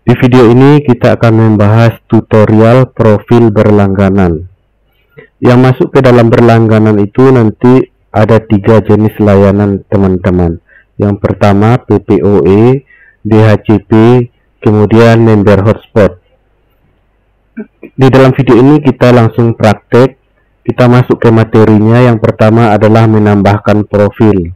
Di video ini kita akan membahas tutorial profil berlangganan. Yang masuk ke dalam berlangganan itu nanti ada 3 jenis layanan teman-teman. Yang pertama PPOE, DHCP, kemudian member hotspot. Di dalam video ini kita langsung praktek. Kita masuk ke materinya. Yang pertama adalah menambahkan profil.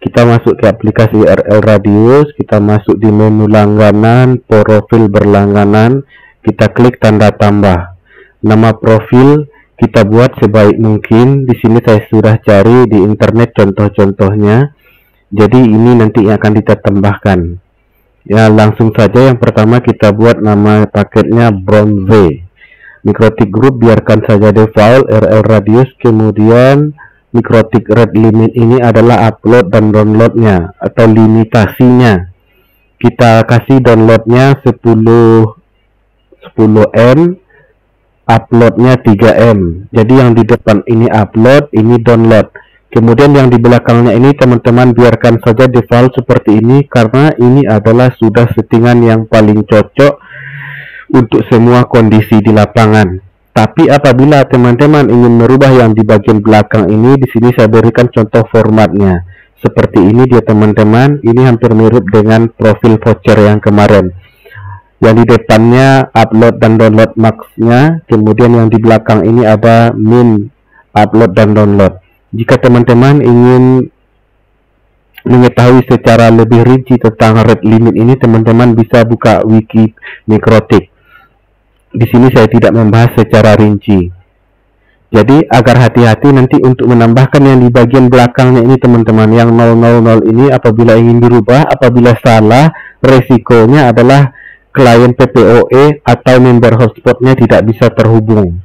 Kita masuk ke aplikasi RL Radius, kita masuk di menu langganan, profil berlangganan, kita klik tanda tambah. Nama profil kita buat sebaik mungkin. Di sini saya sudah cari di internet contoh-contohnya. Jadi ini nanti yang akan kita tambahkan. Ya, langsung saja yang pertama kita buat nama paketnya Bronze. Mikrotik Group biarkan saja default, RL Radius, kemudian Mikrotik Red Limit ini adalah upload dan downloadnya atau limitasinya. Kita kasih downloadnya 10 M, uploadnya 3 M. Jadi yang di depan ini upload, ini download. Kemudian yang di belakangnya ini teman-teman biarkan saja default seperti ini, karena ini adalah sudah settingan yang paling cocok untuk semua kondisi di lapangan. Tapi apabila teman-teman ingin merubah yang di bagian belakang ini, di sini saya berikan contoh formatnya. Seperti ini dia teman-teman, ini hampir mirip dengan profil voucher yang kemarin. Yang di depannya upload dan download max-nya, kemudian yang di belakang ini ada min upload dan download. Jika teman-teman ingin mengetahui secara lebih rinci tentang Red Limit ini, teman-teman bisa buka wiki Mikrotik. Di sini saya tidak membahas secara rinci. Jadi agar hati-hati nanti untuk menambahkan yang di bagian belakangnya ini teman-teman, yang 000 ini apabila ingin dirubah, apabila salah, resikonya adalah klien PPOE atau member hotspotnya tidak bisa terhubung.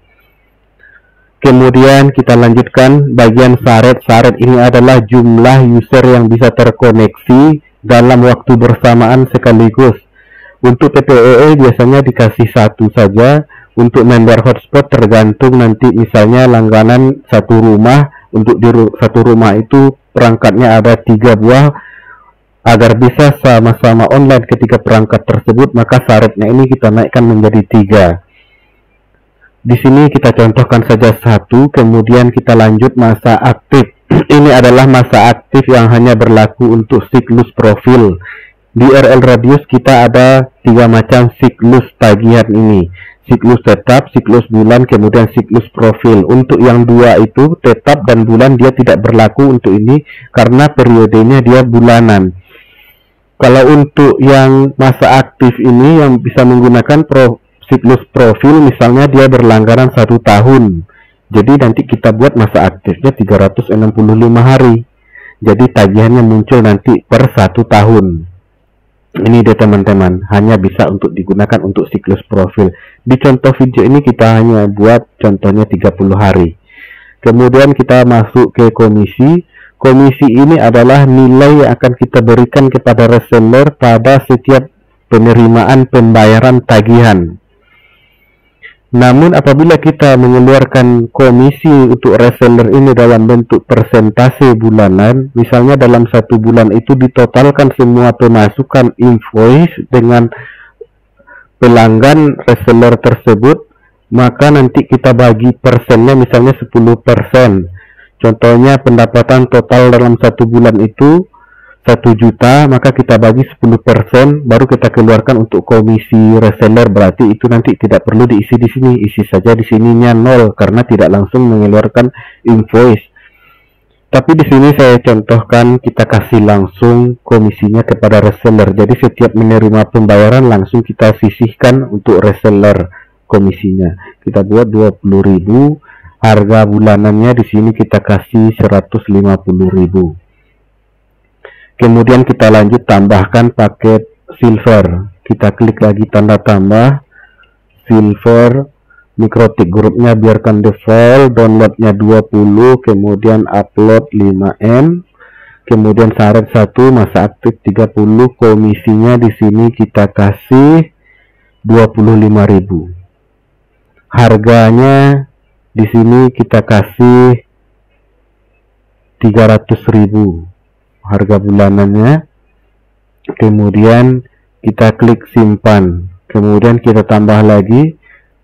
Kemudian kita lanjutkan bagian syarat. Syarat ini adalah jumlah user yang bisa terkoneksi dalam waktu bersamaan sekaligus. Untuk PPOE biasanya dikasih 1 saja. Untuk member hotspot tergantung nanti, misalnya langganan satu rumah. Untuk di satu rumah itu perangkatnya ada 3 buah. Agar bisa sama-sama online ketika perangkat tersebut, maka syaratnya ini kita naikkan menjadi 3. Di sini kita contohkan saja 1. Kemudian kita lanjut masa aktif. Ini adalah masa aktif yang hanya berlaku untuk siklus profil. Di RL Radius kita ada 3 macam siklus tagihan ini. Siklus tetap, siklus bulan, kemudian siklus profil. Untuk yang 2 itu, tetap dan bulan, dia tidak berlaku untuk ini karena periodenya dia bulanan. Kalau untuk yang masa aktif ini yang bisa menggunakan siklus profil, misalnya dia berlangganan 1 tahun. Jadi nanti kita buat masa aktifnya 365 hari. Jadi tagihannya muncul nanti per 1 tahun. Ini deh teman-teman, hanya bisa untuk digunakan untuk siklus profil. Di contoh video ini kita hanya buat contohnya 30 hari. Kemudian kita masuk ke komisi. Komisi ini adalah nilai yang akan kita berikan kepada reseller pada setiap penerimaan pembayaran tagihan. Namun apabila kita mengeluarkan komisi untuk reseller ini dalam bentuk persentase bulanan, misalnya dalam 1 bulan itu ditotalkan semua pemasukan invoice dengan pelanggan reseller tersebut, maka nanti kita bagi persennya misalnya 10%. Contohnya pendapatan total dalam 1 bulan itu 1 juta, maka kita bagi 10%, baru kita keluarkan untuk komisi reseller. Berarti itu nanti tidak perlu diisi di sini, isi saja di sininya 0 karena tidak langsung mengeluarkan invoice. Tapi di sini saya contohkan kita kasih langsung komisinya kepada reseller. Jadi setiap menerima pembayaran langsung kita sisihkan untuk reseller komisinya. Kita buat 20.000, harga bulanannya di sini kita kasih 150.000. Kemudian kita lanjut tambahkan paket silver. Kita klik lagi tanda tambah silver. Mikrotik grupnya biarkan default, downloadnya 20, kemudian upload 5 M. Kemudian syarat 1, masa aktif 30, komisinya di sini kita kasih 25.000. Harganya di sini kita kasih 300.000 harga bulanannya. Kemudian kita klik simpan, kemudian kita tambah lagi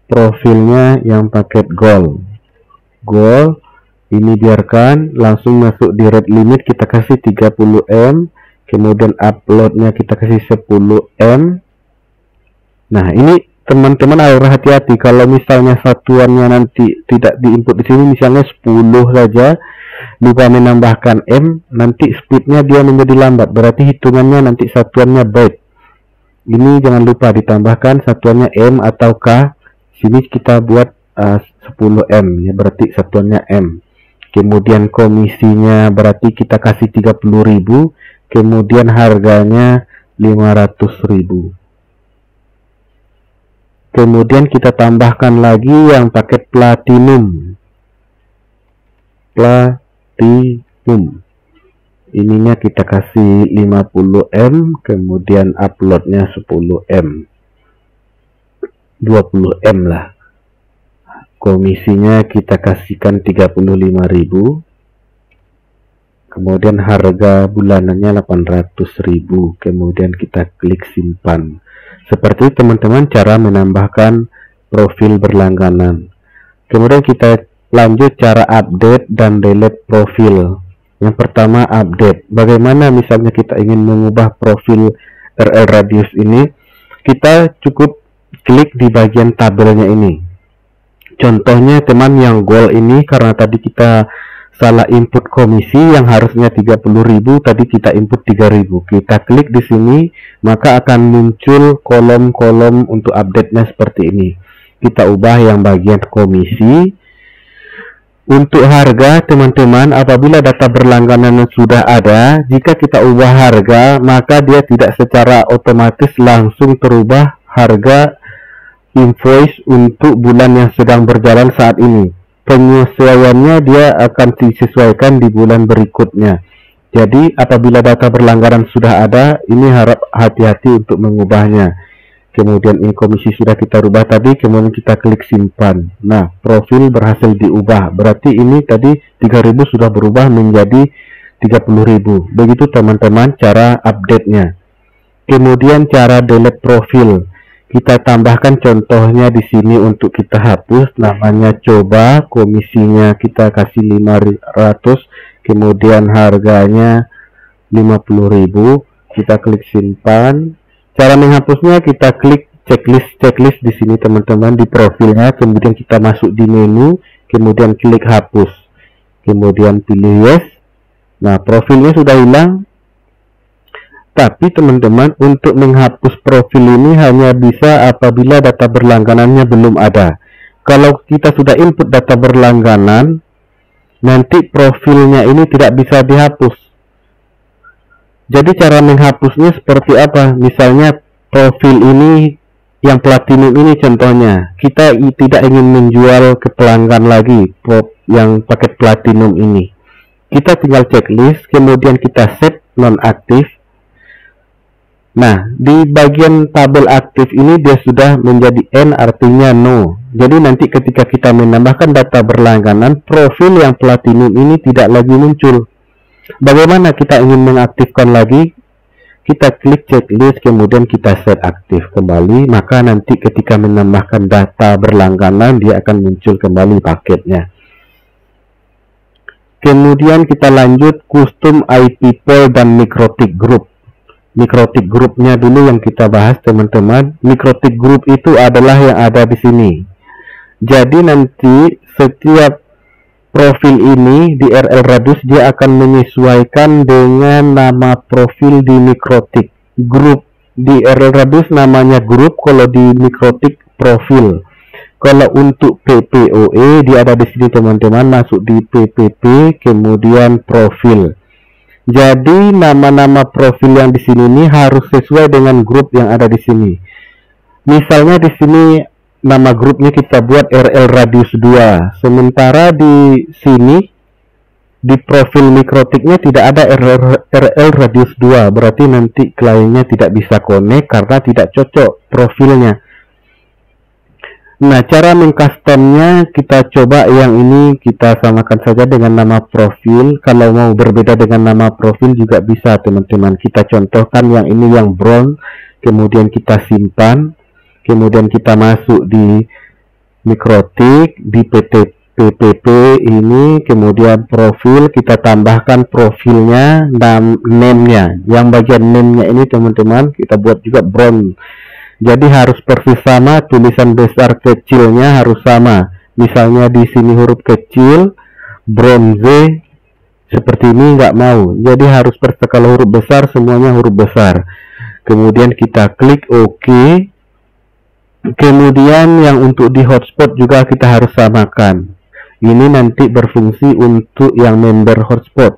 profilnya yang paket gold. Ini biarkan langsung masuk di rate limit, kita kasih 30M, kemudian uploadnya kita kasih 10M. Nah, ini teman-teman harus hati-hati kalau misalnya satuannya nanti tidak diinput di sini, misalnya 10 saja, lupa menambahkan M, nanti speednya dia menjadi lambat, berarti hitungannya nanti satuannya byte. Ini jangan lupa ditambahkan satuannya M atau K. Sini kita buat 10M ya, berarti satuannya M. Kemudian komisinya berarti kita kasih 30.000, kemudian harganya 500.000. Kemudian kita tambahkan lagi yang paket platinum. Ininya kita kasih 50M, kemudian uploadnya 10M, 20M lah. Komisinya kita kasihkan 35.000, kemudian harga bulanannya 800.000, kemudian kita klik simpan. Seperti teman-teman cara menambahkan profil berlangganan. Kemudian kita lanjut cara update dan delete profil. Yang pertama, update. Bagaimana misalnya kita ingin mengubah profil RL Radius ini? Kita cukup klik di bagian tabelnya ini. Contohnya teman yang gold ini, karena tadi kita salah input komisi yang harusnya 30.000, tadi kita input 3.000. Kita klik di sini, maka akan muncul kolom-kolom untuk update-nya seperti ini. Kita ubah yang bagian komisi. Untuk harga, teman-teman, apabila data berlangganan sudah ada, jika kita ubah harga, maka dia tidak secara otomatis langsung terubah harga invoice untuk bulan yang sedang berjalan saat ini. Penyesuaiannya dia akan disesuaikan di bulan berikutnya. Jadi apabila data berlangganan sudah ada, ini harap hati-hati untuk mengubahnya. Kemudian ini komisi sudah kita rubah tadi, kemudian kita klik simpan. Nah, profil berhasil diubah, berarti ini tadi 3.000 sudah berubah menjadi 30.000. Begitu teman-teman cara update-nya. Kemudian cara delete profil, kita tambahkan contohnya di sini untuk kita hapus, namanya coba, komisinya kita kasih 500, kemudian harganya 50.000, kita klik simpan. Cara menghapusnya kita klik checklist di sini teman-teman, di profilnya, kemudian kita masuk di menu, kemudian klik hapus, kemudian pilih yes. Nah, profilnya sudah hilang. Tapi teman-teman, untuk menghapus profil ini hanya bisa apabila data berlangganannya belum ada. Kalau kita sudah input data berlangganan, nanti profilnya ini tidak bisa dihapus. Jadi cara menghapusnya seperti apa? Misalnya profil ini yang platinum ini contohnya, kita tidak ingin menjual ke pelanggan lagi yang paket platinum ini. Kita tinggal checklist, kemudian kita set nonaktif. Nah, di bagian tabel aktif ini dia sudah menjadi N, artinya no. Jadi nanti ketika kita menambahkan data berlangganan, profil yang platinum ini tidak lagi muncul. Bagaimana kita ingin mengaktifkan lagi? Kita klik checklist, kemudian kita set aktif kembali, maka nanti ketika menambahkan data berlangganan dia akan muncul kembali paketnya. Kemudian kita lanjut custom IP pool dan mikrotik group. Mikrotik grupnya dulu yang kita bahas teman-teman. Mikrotik group itu adalah yang ada di sini. Jadi nanti setiap profil ini di RL Radius dia akan menyesuaikan dengan nama profil di mikrotik. Grup di RL Radius namanya grup, kalau di mikrotik profil. Kalau untuk PPOE dia ada di sini teman-teman, masuk di PPP kemudian profil. Jadi nama-nama profil yang di sini ini harus sesuai dengan grup yang ada di sini. Misalnya di sini nama grupnya kita buat RL Radius 2. Sementara di sini di profil mikrotiknya tidak ada RL Radius 2. Berarti nanti kliennya tidak bisa connect karena tidak cocok profilnya. Nah, cara mengcustomnya kita coba yang ini, kita samakan saja dengan nama profil. Kalau mau berbeda dengan nama profil juga bisa teman-teman. Kita contohkan yang ini yang bronze, kemudian kita simpan, kemudian kita masuk di Mikrotik, di PPP ini, kemudian profil, kita tambahkan profilnya, name-nya. Yang bagian name-nya ini teman-teman kita buat juga bronze. Jadi harus persis sama, tulisan besar kecilnya harus sama. Misalnya di sini huruf kecil, bronze, seperti ini nggak mau. Jadi harus persis, kalau huruf besar semuanya huruf besar. Kemudian kita klik OK. Kemudian yang untuk di hotspot juga kita harus samakan. Ini nanti berfungsi untuk yang member hotspot.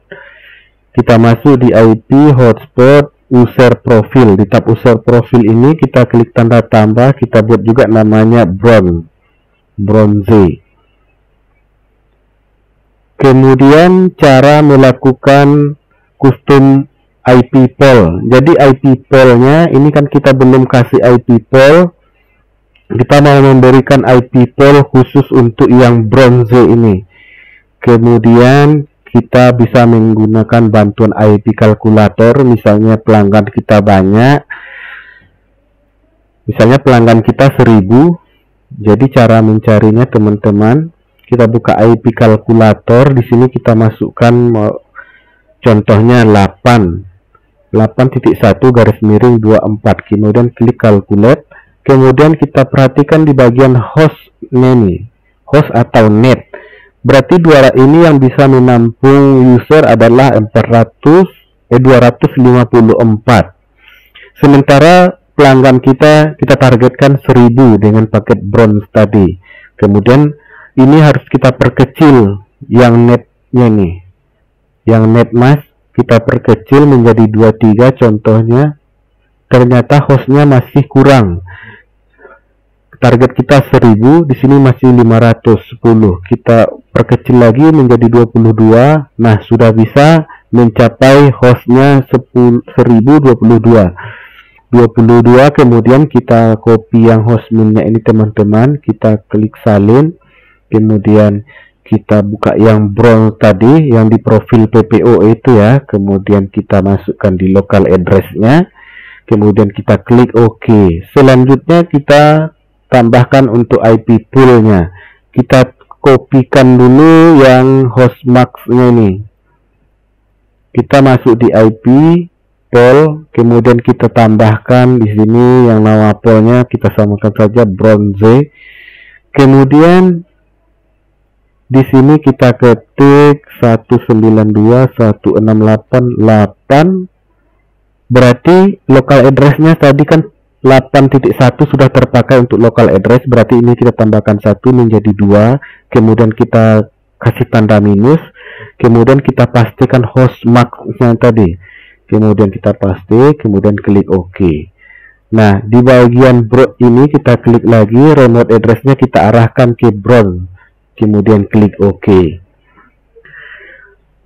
Kita masuk di IP hotspot, user profil. Di tab user profil ini kita klik tanda tambah, kita buat juga namanya bronze. Kemudian cara melakukan custom IP pool. Jadi IP pool-nya ini kan kita belum kasih IP pool. Kita mau memberikan IP pool khusus untuk yang bronze ini. Kemudian kita bisa menggunakan bantuan IP kalkulator. Misalnya pelanggan kita banyak, misalnya pelanggan kita 1000. Jadi cara mencarinya teman-teman, kita buka IP kalkulator. Di sini kita masukkan contohnya 8.1/24, kemudian klik calculate. Kemudian kita perhatikan di bagian hostnya nih, host atau net. Berarti ini yang bisa menampung user adalah 254. Sementara pelanggan kita targetkan 1000 dengan paket bronze tadi. Kemudian ini harus kita perkecil yang netnya nih. Yang net mas kita perkecil menjadi 23 contohnya. Ternyata hostnya masih kurang. Target kita 1000, di sini masih 510. Kita perkecil lagi menjadi 22. Nah, sudah bisa mencapai hostnya 1022. Kemudian kita copy yang hostminnya ini teman-teman, kita klik salin, kemudian kita buka yang bronze tadi yang di profil PPO itu ya, kemudian kita masukkan di local address-nya, kemudian kita klik OK. Selanjutnya kita tambahkan untuk IP pool-nya. Kita kopikan dulu yang hostmark-nya ini. Kita masuk di IP pool, kemudian kita tambahkan di sini yang nama poolnya kita samakan saja bronze. Kemudian di sini kita ketik 192.168. Berarti local address-nya tadi kan 8.1 sudah terpakai untuk local address, berarti ini kita tambahkan 1 menjadi 2, kemudian kita kasih tanda minus, kemudian kita pastikan hostmark-nya tadi, kemudian kita paste, kemudian klik OK. Nah, di bagian ini kita klik lagi, remote address-nya kita arahkan ke bronze, kemudian klik OK.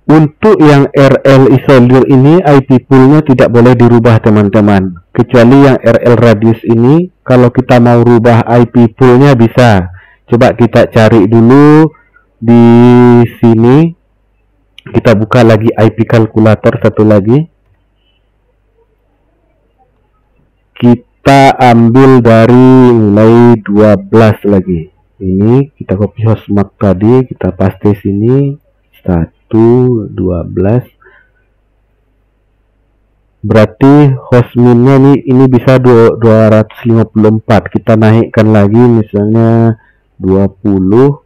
Untuk yang RL isolir ini IP pool-nya tidak boleh dirubah teman-teman, kecuali yang RL radius ini. Kalau kita mau rubah IP pool-nya bisa. Coba kita cari dulu di sini, kita buka lagi IP kalkulator satu lagi, kita ambil dari mulai 12 lagi. Ini kita copy hostmark tadi, kita paste sini 12. Berarti hostminnya ini bisa 254. Kita naikkan lagi misalnya 20.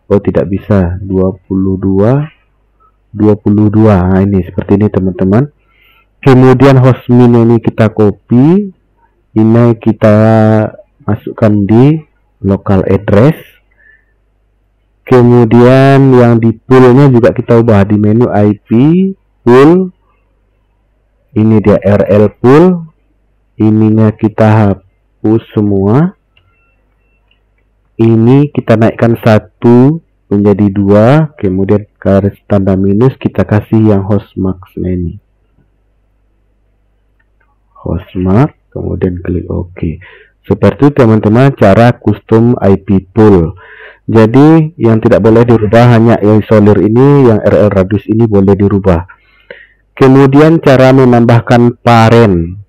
Oh tidak bisa, 22. Nah, ini seperti ini teman-teman. Kemudian hostmin ini kita copy, ini kita masukkan di local address. Kemudian yang di poolnya juga kita ubah di menu IP pool. Ini dia RL pool. Ininya kita hapus semua. Ini kita naikkan 1 menjadi 2. Kemudian garis tanda minus kita kasih yang hostmark-nya ini. Hostmark. Kemudian klik OK. Seperti teman-teman cara custom IP pool. Jadi yang tidak boleh dirubah hanya isolir ini, yang RL radius ini boleh dirubah. Kemudian cara menambahkan paren.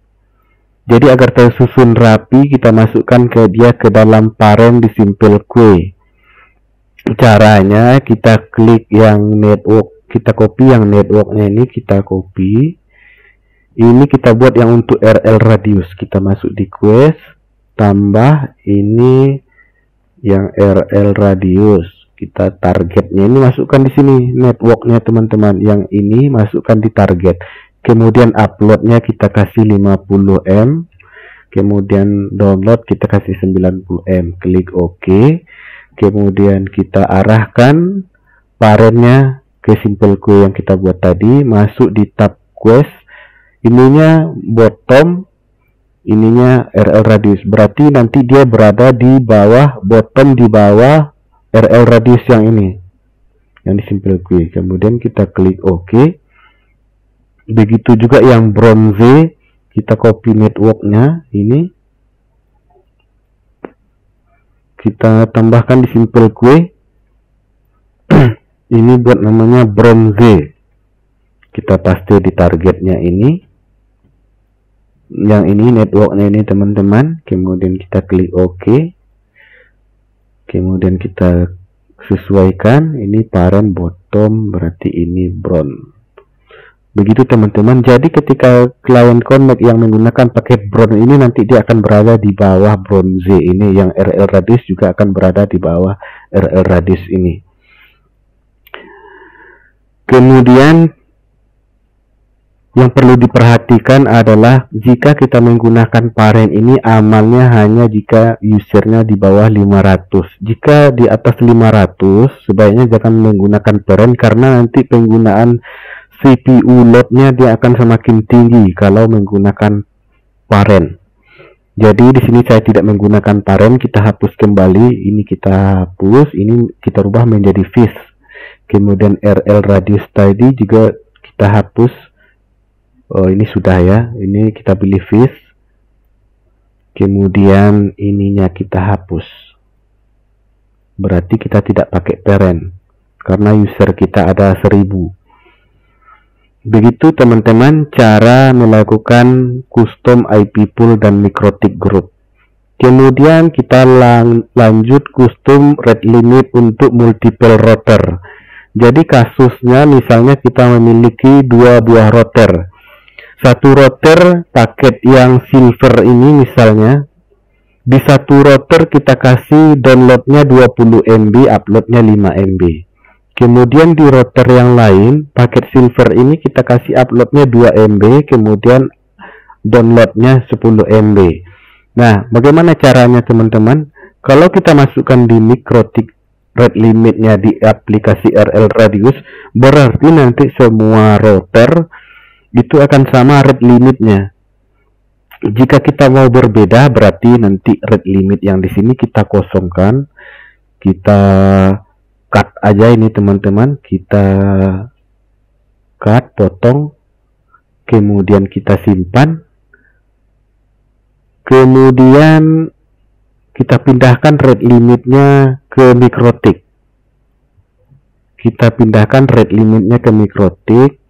Jadi agar tersusun rapi, kita masukkan ke dalam paren di simple queue. Caranya kita klik yang network, kita copy yang networknya ini, kita copy. Ini kita buat yang untuk RL radius. Kita masuk di quest, tambah ini yang RL radius. Kita targetnya ini masukkan di sini networknya teman-teman. Yang ini masukkan di target. Kemudian uploadnya kita kasih 50 M. Kemudian download kita kasih 90 M. Klik OK. Kemudian kita arahkan parennya ke simple queue yang kita buat tadi. Masuk di tab quest. Ininya bottom, ininya RL radius. Berarti nanti dia berada di bawah, bottom di bawah RL radius yang ini, yang di simple queue. Kemudian kita klik OK. Begitu juga yang bronze, kita copy networknya ini, kita tambahkan di simple queue. Ini buat namanya bronze. Kita paste di targetnya ini. Yang ini networknya ini teman-teman. Kemudian kita klik OK. Kemudian kita sesuaikan. Ini parent bottom, berarti ini bronze. Begitu teman-teman. Jadi ketika client connect yang menggunakan paket bronze ini, nanti dia akan berada di bawah bronze ini. Yang RL radius juga akan berada di bawah RL radius ini. Kemudian yang perlu diperhatikan adalah jika kita menggunakan parent ini, amalnya hanya jika usernya di bawah 500. Jika di atas 500, sebaiknya jangan menggunakan parent, karena nanti penggunaan CPU loadnya dia akan semakin tinggi kalau menggunakan parent. Jadi di sini saya tidak menggunakan parent, kita hapus kembali. Ini kita hapus, ini kita rubah menjadi fish. Kemudian RL radius tadi juga kita hapus. Oh, ini sudah ya. Ini kita pilih fish. Kemudian ininya kita hapus. Berarti kita tidak pakai parent karena user kita ada 1000. Begitu teman-teman cara melakukan custom IP pool dan mikrotik group. Kemudian kita lanjut custom rate limit untuk multiple router. Jadi kasusnya misalnya kita memiliki 2 buah router. Satu router paket yang silver ini misalnya, di satu router kita kasih downloadnya 20 MB, uploadnya 5 MB. Kemudian di router yang lain, paket silver ini kita kasih uploadnya 2 MB, kemudian downloadnya 10 MB. Nah, bagaimana caranya teman-teman? Kalau kita masukkan di mikrotik rate limitnya di aplikasi RL radius, berarti nanti semua router itu akan sama rate limitnya. Jika kita mau berbeda, berarti nanti rate limit yang di sini kita kosongkan. Kita cut aja ini teman-teman. Kita cut, potong. Kemudian kita simpan. Kemudian kita pindahkan rate limitnya ke mikrotik. Kita pindahkan rate limitnya ke mikrotik.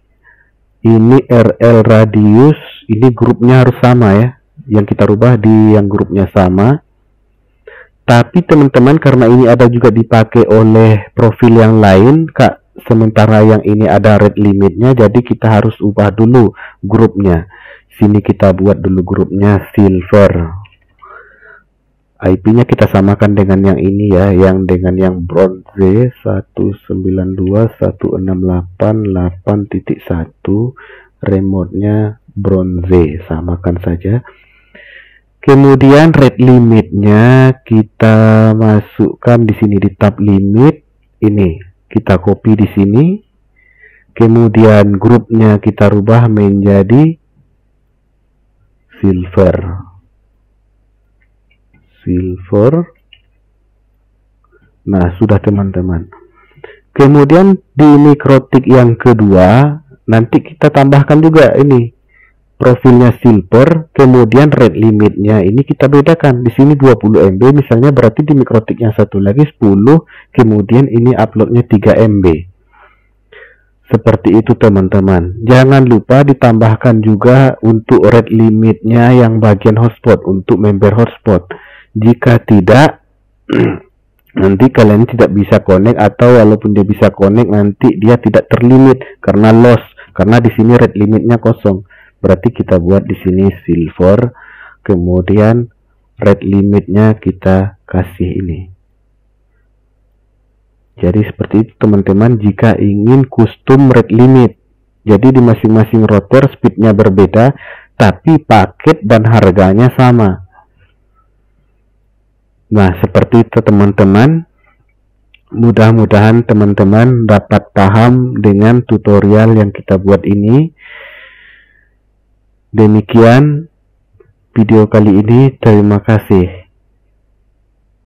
Ini RL radius, ini grupnya harus sama ya. Yang kita rubah di yang grupnya sama. Tapi teman-teman, karena ini ada juga dipakai oleh profil yang lain, sementara yang ini ada rate limitnya, jadi kita harus ubah dulu grupnya. Sini kita buat dulu grupnya silver. IP-nya kita samakan dengan yang ini ya, yang dengan yang bronze 192.168.8.1, remote-nya bronze, samakan saja. Kemudian rate limitnya kita masukkan di sini di tab limit, ini kita copy di sini. Kemudian grupnya kita rubah menjadi silver. Nah, sudah teman-teman. Kemudian di mikrotik yang kedua, nanti kita tambahkan juga ini profilnya silver, kemudian rate limitnya ini kita bedakan. Di sini 20 MB misalnya, berarti di mikrotik yang satu lagi 10, kemudian ini uploadnya 3 MB. Seperti itu teman-teman. Jangan lupa ditambahkan juga untuk rate limitnya yang bagian hotspot, untuk member hotspot. Jika tidak, nanti kalian tidak bisa connect, atau walaupun dia bisa connect nanti dia tidak terlimit karena loss, karena di sini rate limitnya kosong. Berarti kita buat di sini silver, kemudian rate limitnya kita kasih ini. Jadi seperti itu teman-teman jika ingin custom rate limit. Jadi di masing-masing router speednya berbeda, tapi paket dan harganya sama. Nah seperti itu teman-teman. Mudah-mudahan teman-teman dapat paham dengan tutorial yang kita buat ini. Demikian video kali ini, terima kasih.